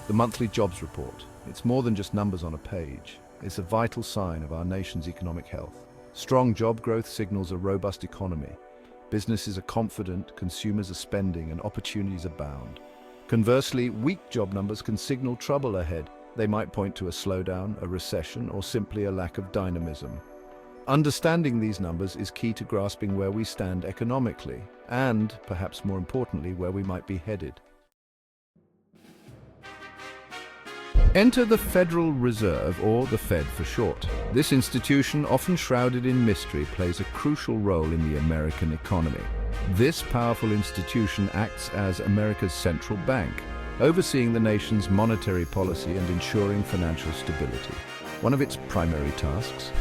The monthly jobs report. It's more than just numbers on a page. It's a vital sign of our nation's economic health. Strong job growth signals a robust economy. Businesses are confident, consumers are spending, and opportunities abound. Conversely, weak job numbers can signal trouble ahead. They might point to a slowdown, a recession, or simply a lack of dynamism. Understanding these numbers is key to grasping where we stand economically, and, perhaps more importantly, where we might be headed. Enter the Federal Reserve, or the Fed for short. This institution, often shrouded in mystery, plays a crucial role in the American economy. This powerful institution acts as America's central bank, overseeing the nation's monetary policy and ensuring financial stability. One of its primary tasks,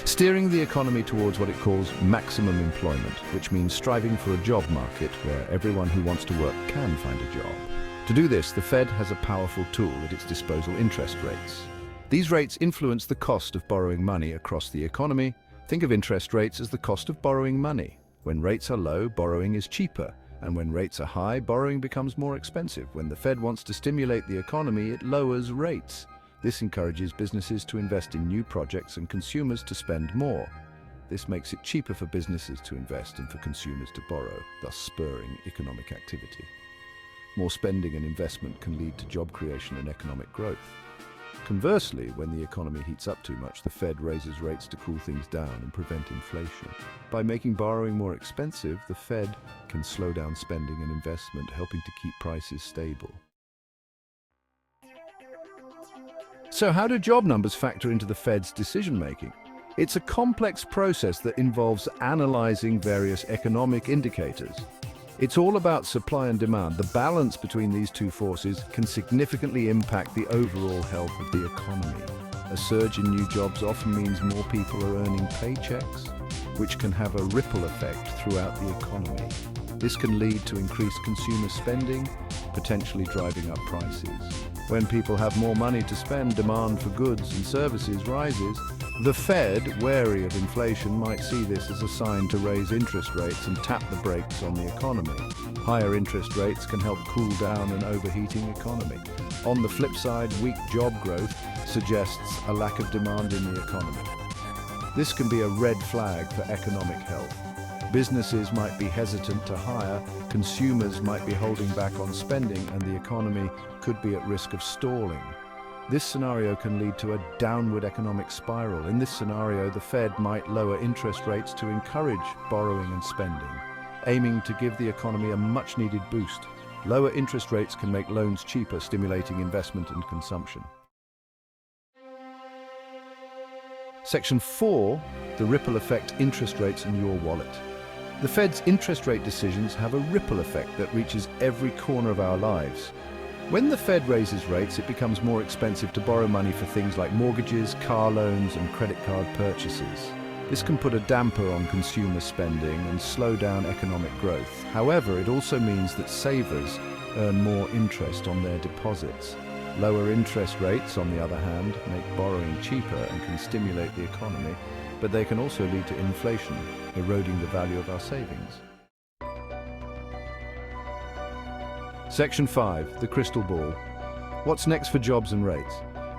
steering the economy towards what it calls maximum employment, which means striving for a job market where everyone who wants to work can find a job. To do this, the Fed has a powerful tool at its disposal: interest rates. These rates influence the cost of borrowing money across the economy. Think of interest rates as the cost of borrowing money. When rates are low, borrowing is cheaper, and when rates are high, borrowing becomes more expensive. When the Fed wants to stimulate the economy, it lowers rates. This encourages businesses to invest in new projects and consumers to spend more. This makes it cheaper for businesses to invest and for consumers to borrow, thus spurring economic activity. More spending and investment can lead to job creation and economic growth. Conversely, when the economy heats up too much, the Fed raises rates to cool things down and prevent inflation. By making borrowing more expensive, the Fed can slow down spending and investment, helping to keep prices stable. So how do job numbers factor into the Fed's decision-making? It's a complex process that involves analyzing various economic indicators. It's all about supply and demand. The balance between these two forces can significantly impact the overall health of the economy. A surge in new jobs often means more people are earning paychecks, which can have a ripple effect throughout the economy. This can lead to increased consumer spending, potentially driving up prices. When people have more money to spend, demand for goods and services rises. The Fed, wary of inflation, might see this as a sign to raise interest rates and tap the brakes on the economy. Higher interest rates can help cool down an overheating economy. On the flip side, weak job growth suggests a lack of demand in the economy. This can be a red flag for economic health. Businesses might be hesitant to hire, consumers might be holding back on spending, and the economy could be at risk of stalling. This scenario can lead to a downward economic spiral. In this scenario, the Fed might lower interest rates to encourage borrowing and spending, aiming to give the economy a much-needed boost. Lower interest rates can make loans cheaper, stimulating investment and consumption. Section 4, the ripple effect: interest rates and your wallet. The Fed's interest rate decisions have a ripple effect that reaches every corner of our lives. When the Fed raises rates, it becomes more expensive to borrow money for things like mortgages, car loans, and credit card purchases. This can put a damper on consumer spending and slow down economic growth. However, it also means that savers earn more interest on their deposits. Lower interest rates, on the other hand, make borrowing cheaper and can stimulate the economy, but they can also lead to inflation, eroding the value of our savings. Section 5, the crystal ball. What's next for jobs and rates?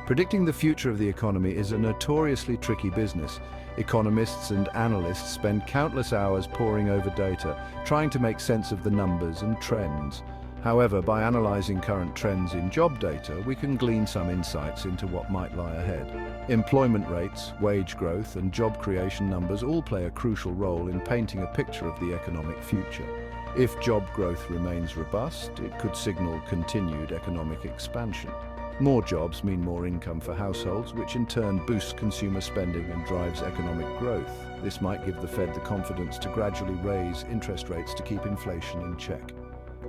Predicting the future of the economy is a notoriously tricky business. Economists and analysts spend countless hours poring over data, trying to make sense of the numbers and trends. However, by analyzing current trends in job data, we can glean some insights into what might lie ahead. Employment rates, wage growth, and job creation numbers all play a crucial role in painting a picture of the economic future. If job growth remains robust, it could signal continued economic expansion. More jobs mean more income for households, which in turn boosts consumer spending and drives economic growth. This might give the Fed the confidence to gradually raise interest rates to keep inflation in check.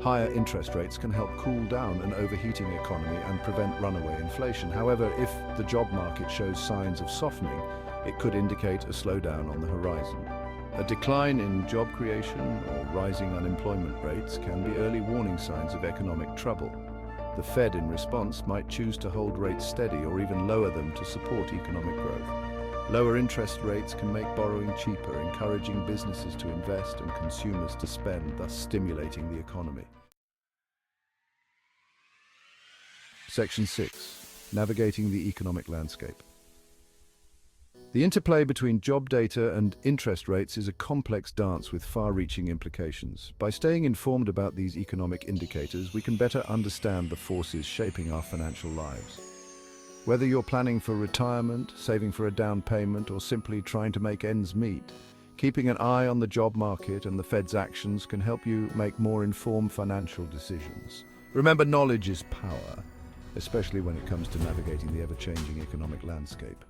Higher interest rates can help cool down an overheating economy and prevent runaway inflation. However, if the job market shows signs of softening, it could indicate a slowdown on the horizon. A decline in job creation or rising unemployment rates can be early warning signs of economic trouble. The Fed, in response, might choose to hold rates steady or even lower them to support economic growth. Lower interest rates can make borrowing cheaper, encouraging businesses to invest and consumers to spend, thus stimulating the economy. Section 6. Navigating the economic landscape. The interplay between job data and interest rates is a complex dance with far-reaching implications. By staying informed about these economic indicators, we can better understand the forces shaping our financial lives. Whether you're planning for retirement, saving for a down payment, or simply trying to make ends meet, keeping an eye on the job market and the Fed's actions can help you make more informed financial decisions. Remember, knowledge is power, especially when it comes to navigating the ever-changing economic landscape.